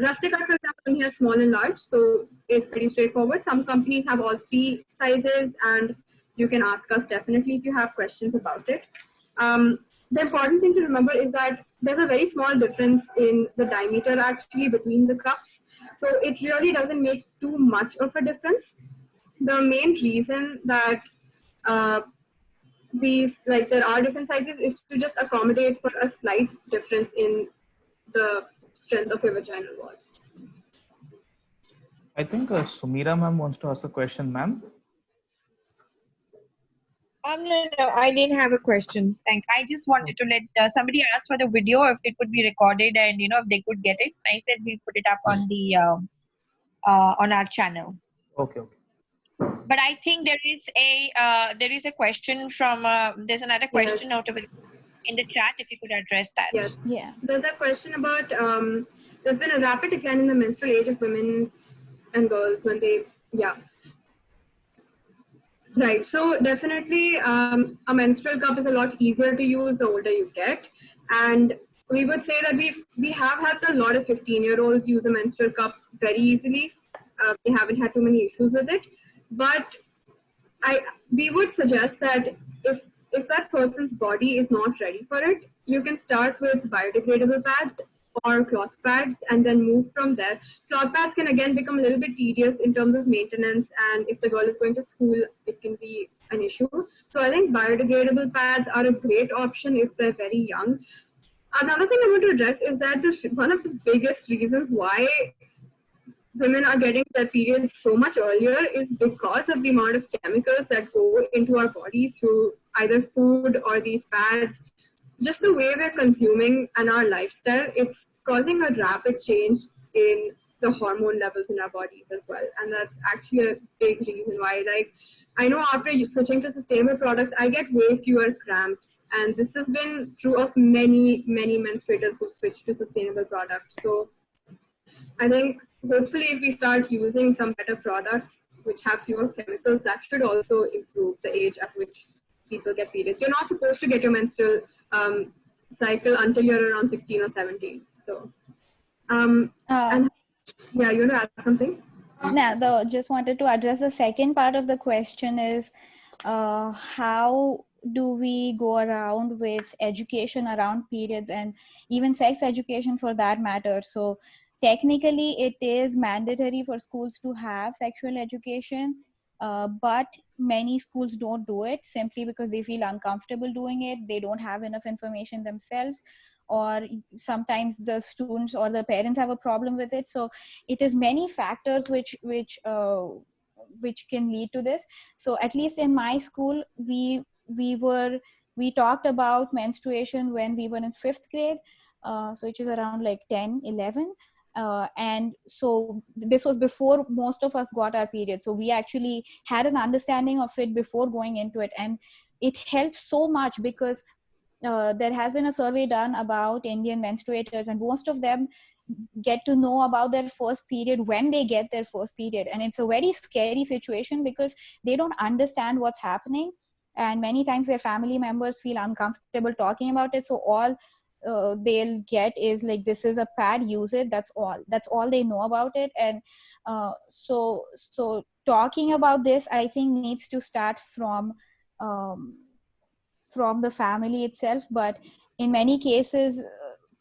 Rustic Art, for example, only has small and large, so it's pretty straightforward. Some companies have all three sizes, and you can ask us definitely if you have questions about it. The important thing to remember is that there's a very small difference in the diameter actually between the cups. So it really doesn't make too much of a difference. The main reason that there are different sizes is to just accommodate for a slight difference in the strength of your vaginal walls. I think Sumira ma'am wants to ask a question, ma'am. No, I didn't have a question. Thanks. I just wanted to let somebody ask for the video if it could be recorded and if they could get it. I said we'll put it up on the on our channel. Okay. But I think there is a question from there's another question out of it in the chat. If you could address that. Yes. Yeah. There's a question about there's been a rapid decline in the menstrual age of women and girls when they Right. So definitely a menstrual cup is a lot easier to use the older you get. And we would say that we have had a lot of 15-year-olds use a menstrual cup very easily. They haven't had too many issues with it. But we would suggest that if that person's body is not ready for it, you can start with biodegradable pads or cloth pads and then move from there. Cloth pads can again become a little bit tedious in terms of maintenance, and if the girl is going to school, it can be an issue. So I think biodegradable pads are a great option if they're very young. Another thing I want to address is that one of the biggest reasons why women are getting their periods so much earlier is because of the amount of chemicals that go into our body through either food or these pads. Just the way we're consuming and our lifestyle, it's causing a rapid change in the hormone levels in our bodies as well. And that's actually a big reason why, I know after switching to sustainable products, I get way fewer cramps. And this has been true of many, many menstruators who switch to sustainable products. So I think hopefully if we start using some better products which have fewer chemicals, that should also improve the age at which people get periods. You're not supposed to get your menstrual cycle until you're around 16 or 17. So, you want to add something? No, just wanted to address the second part of the question is how do we go around with education around periods and even sex education for that matter. So technically it is mandatory for schools to have sexual education, but many schools don't do it simply because they feel uncomfortable doing it. They don't have enough information themselves, or sometimes the students or the parents have a problem with it. So it is many factors which can lead to this. So at least in my school, we talked about menstruation when we were in 5th grade, so which is around like 10, 11. And so this was before most of us got our period. So we actually had an understanding of it before going into it. And it helped so much because there has been a survey done about Indian menstruators, and most of them get to know about their first period when they get their first period. And it's a very scary situation because they don't understand what's happening. And many times their family members feel uncomfortable talking about it. So all they'll get is like, this is a pad, use it. That's all they know about it. And so talking about this, I think, needs to start from the family itself. But in many cases,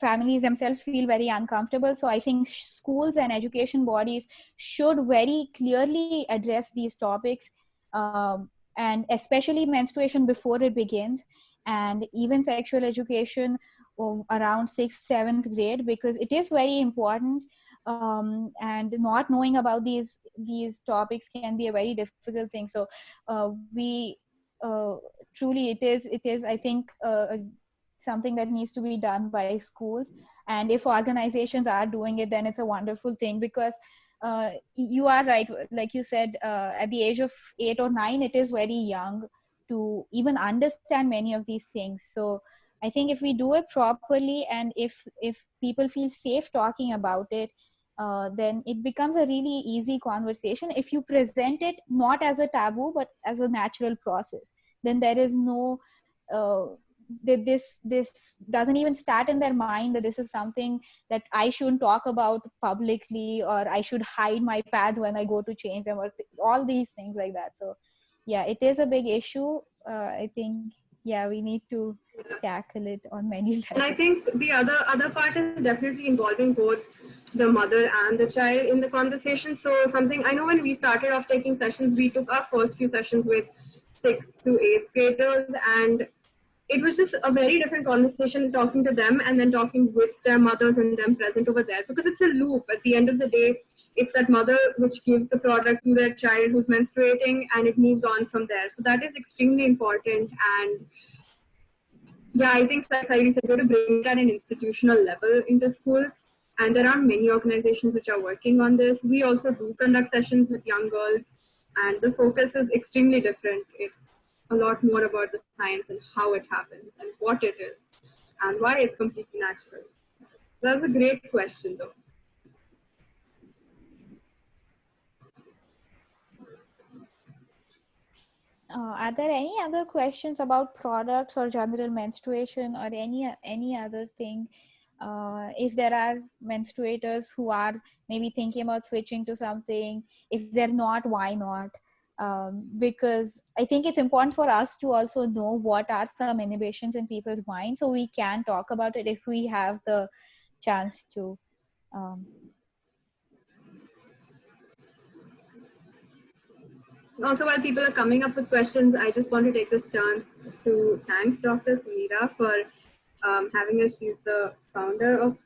families themselves feel very uncomfortable. So I think schools and education bodies should very clearly address these topics, and especially menstruation before it begins, and even sexual education around 6th, 7th grade, because it is very important. And not knowing about these topics can be a very difficult thing. So truly it is I think something that needs to be done by schools. And if organizations are doing it, then it's a wonderful thing, because you are right, like you said, at the age of 8 or 9, it is very young to even understand many of these things. So I think if we do it properly, and if people feel safe talking about it, then it becomes a really easy conversation. If you present it not as a taboo but as a natural process, then there is no this doesn't even start in their mind that this is something that I shouldn't talk about publicly, or I should hide my pads when I go to change them, or all these things like that. So yeah, it is a big issue. I think, yeah, we need to tackle it on many levels. And I think the other part is definitely involving both the mother and the child in the conversation. So something, I know when we started off taking sessions, we took our first few sessions with 6th to 8th graders, and it was just a very different conversation talking to them and then talking with their mothers and them present over there, because it's a loop. At the end of the day, it's that mother which gives the product to their child who's menstruating, and it moves on from there. So that is extremely important. And yeah, I think that's why we said we're to bring it at an institutional level into schools. And there are many organizations which are working on this. We also do conduct sessions with young girls, and the focus is extremely different. It's a lot more about the science and how it happens and what it is and why it's completely natural. That's a great question, though. Are there any other questions about products or general menstruation or any other thing? If there are menstruators who are maybe thinking about switching to something, if they're not, why not? Because I think it's important for us to also know what are some inhibitions in people's minds, so we can talk about it if we have the chance to. Also, while people are coming up with questions, I just want to take this chance to thank Dr. Sumeera for having us. She's the founder of,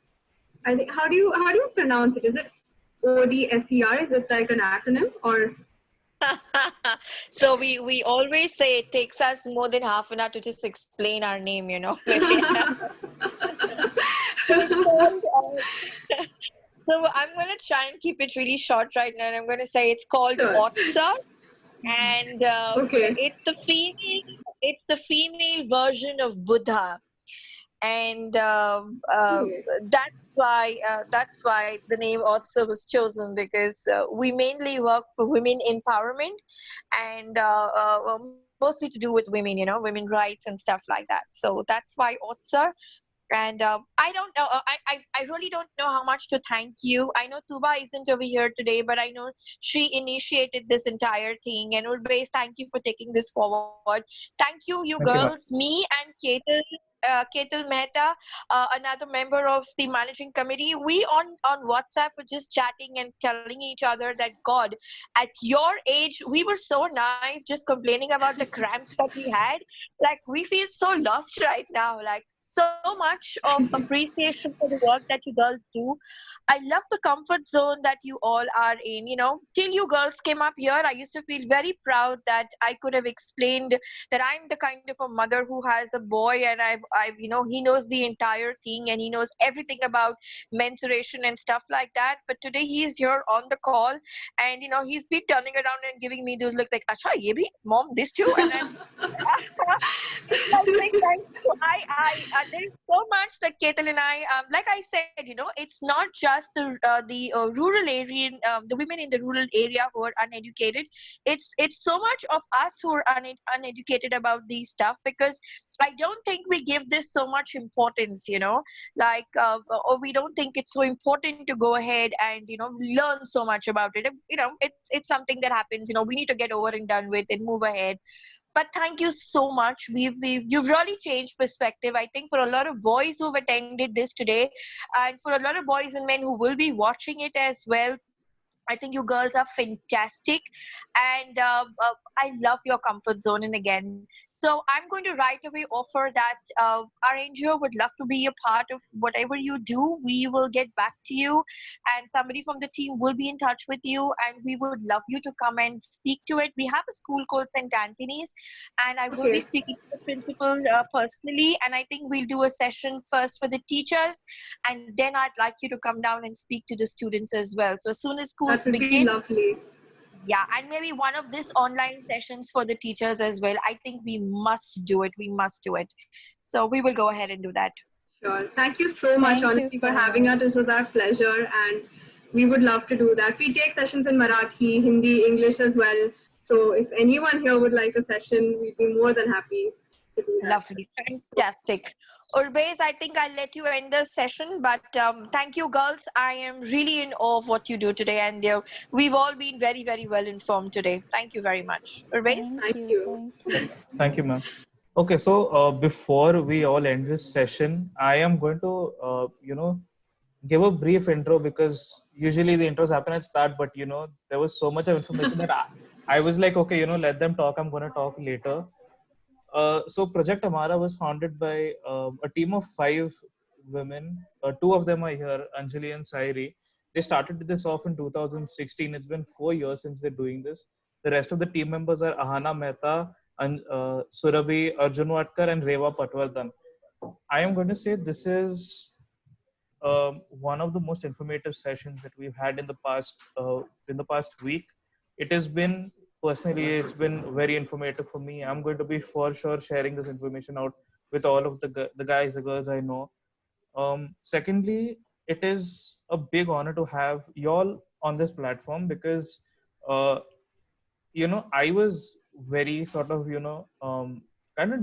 I think, how do you pronounce it? Is it ODSER? Is it like an acronym or? So we always say it takes us more than half an hour to just explain our name, you know. So I'm going to try and keep it really short right now, and I'm going to say it's called Sure. OTSA, and Okay. it's the female version of Buddha, and Okay. that's why the name OTSA was chosen, because we mainly work for women empowerment, and mostly to do with women, you know, women rights and stuff like that. So that's why OTSA. And I don't know. I really don't know how much to thank you. I know Tuba isn't over here today, but I know she initiated this entire thing. And always thank you for taking this forward. Thank you, you Thank you, girls, me and Ketal Mehta, another member of the managing committee. We on WhatsApp were just chatting and telling each other that, God, at your age, we were so naive, just complaining about the cramps that we had. Like, we feel so lost right now. Like, so much of appreciation for the work that you girls do. I love the comfort zone that you all are in. You know, till you girls came up here, I used to feel very proud that I could have explained that I'm the kind of a mother who has a boy, and you know, he knows the entire thing and he knows everything about menstruation and stuff like that. But today he is here on the call, and you know, he's been turning around and giving me those looks like, "Acha, ye bhi, mom, this too," and I'm it's like saying thank you. There's so much that Ketal and I, like I said, you know, it's not just the rural area, the women in the rural area who are uneducated. It's so much of us who are uneducated about these stuff, because I don't think we give this so much importance, you know, like, or we don't think it's so important to go ahead and, you know, learn so much about it. You know, it's something that happens, you know, we need to get over and done with and move ahead. But thank you so much. You've really changed perspective. I think for a lot of boys who've attended this today, and for a lot of boys and men who will be watching it as well, I think you girls are fantastic, and I love your comfort zone. And again, so I'm going to right away offer that our NGO would love to be a part of whatever you do. We will get back to you, and somebody from the team will be in touch with you, and we would love you to come and speak to it. We have a school called St. Anthony's, and I will be Okay. speaking to the principal personally, and I think we'll do a session first for the teachers, and then I'd like you to come down and speak to the students as well. So as soon as schools That would be begin, lovely. yeah, and maybe one of these online sessions for the teachers as well. I think we must do it. We must do it. So we will go ahead and do that. Sure. Thank you so much, Thank you honestly, for so having us. much. This was our pleasure, and we would love to do that. We take sessions in Marathi, Hindi, English as well. So if anyone here would like a session, we'd be more than happy to do that. Lovely. Fantastic. Urbez, I think I'll let you end the session, but thank you, girls. I am really in awe of what you do today, and we've all been very, very well informed today. Thank you very much. Urbez? Thank you. Yes, thank you, ma'am. Okay, so before we all end this session, I am going to, give a brief intro because usually the intros happen at start, but there was so much of information that I was like, okay, let them talk. I'm going to talk later. So Project Amara was founded by a team of 5 women. 2 of them are here, Anjali and Sairi. They started this off in 2016. It's been 4 years since they're doing this. The rest of the team members are Ahana Mehta, Surabhi, Arjun Watkar, and Reva Patwardhan. I am going to say this is one of the most informative sessions that we've had in the past week. It has been, personally, it's been very informative for me. I'm going to be for sure sharing this information out with all of the guys, the girls I know. Secondly, it is a big honor to have y'all on this platform because I was very sort of kind of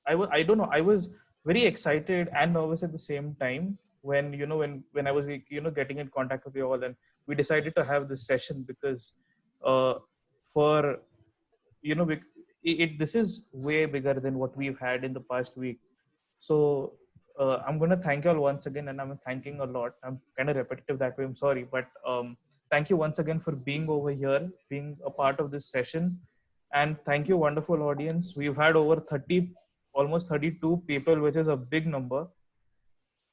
I don't know, I was very excited and nervous at the same time when when I was getting in contact with you all, and we decided to have this session because for this is way bigger than what we've had in the past week. So I'm going to thank you all once again, and I'm thanking a lot. I'm kind of repetitive that way, I'm sorry, but thank you once again for being over here, being a part of this session. And thank you, wonderful audience. We've had over 30, almost 32 people, which is a big number.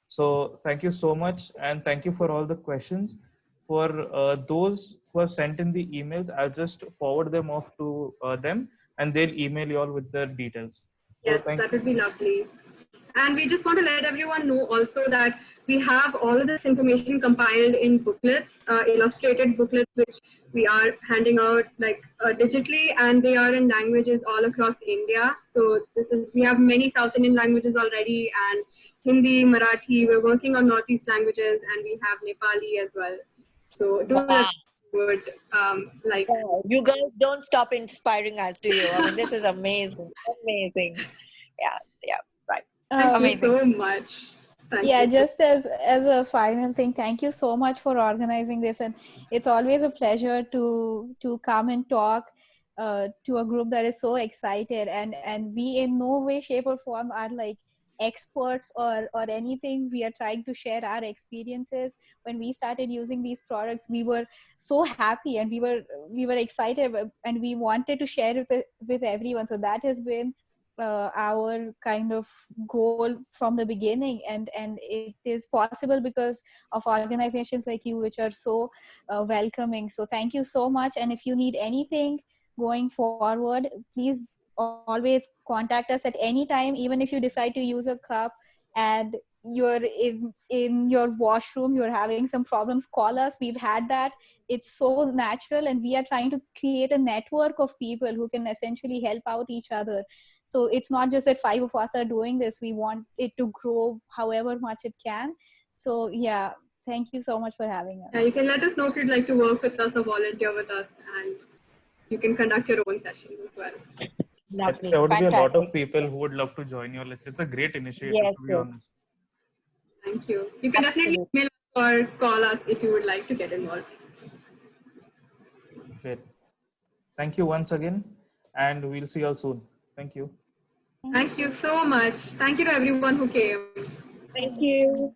So thank you so much, and thank you for all the questions. For those who have sent in the emails, I'll just forward them off to them, and they'll email you all with the details. Yes, that would be lovely. And we just want to let everyone know also that we have all of this information compiled in booklets, illustrated booklets, which we are handing out digitally, and they are in languages all across India. So we have many South Indian languages already, and Hindi, Marathi. We're working on Northeast languages, and we have Nepali as well. So You guys don't stop inspiring us, do you? I mean, this is amazing. Amazing. Yeah. Thank you so much. Just as a final thing, thank you so much for organizing this, and it's always a pleasure to come and talk to a group that is so excited, and we in no way, shape or form are like experts or anything. We are trying to share our experiences. When we started using these products, we were so happy, and we were excited, and we wanted to share it with everyone. So that has been our kind of goal from the beginning, and it is possible because of organizations like you, which are so welcoming. So thank you so much, and if you need anything going forward, please always contact us at any time. Even if you decide to use a cup and you're in your washroom, you're having some problems, call us. We've had that. It's so natural, and we are trying to create a network of people who can essentially help out each other. So it's not just that 5 of us are doing this. We want it to grow however much it can. So thank you so much for having us. You can let us know if you'd like to work with us or volunteer with us, and you can conduct your own sessions as well. Lovely. There would be a lot of people who would love to join you. It's a great initiative, to be honest. Thank you. You can definitely email us or call us if you would like to get involved. Great. Thank you once again, and we'll see you all soon. Thank you. Thank you so much. Thank you to everyone who came. Thank you.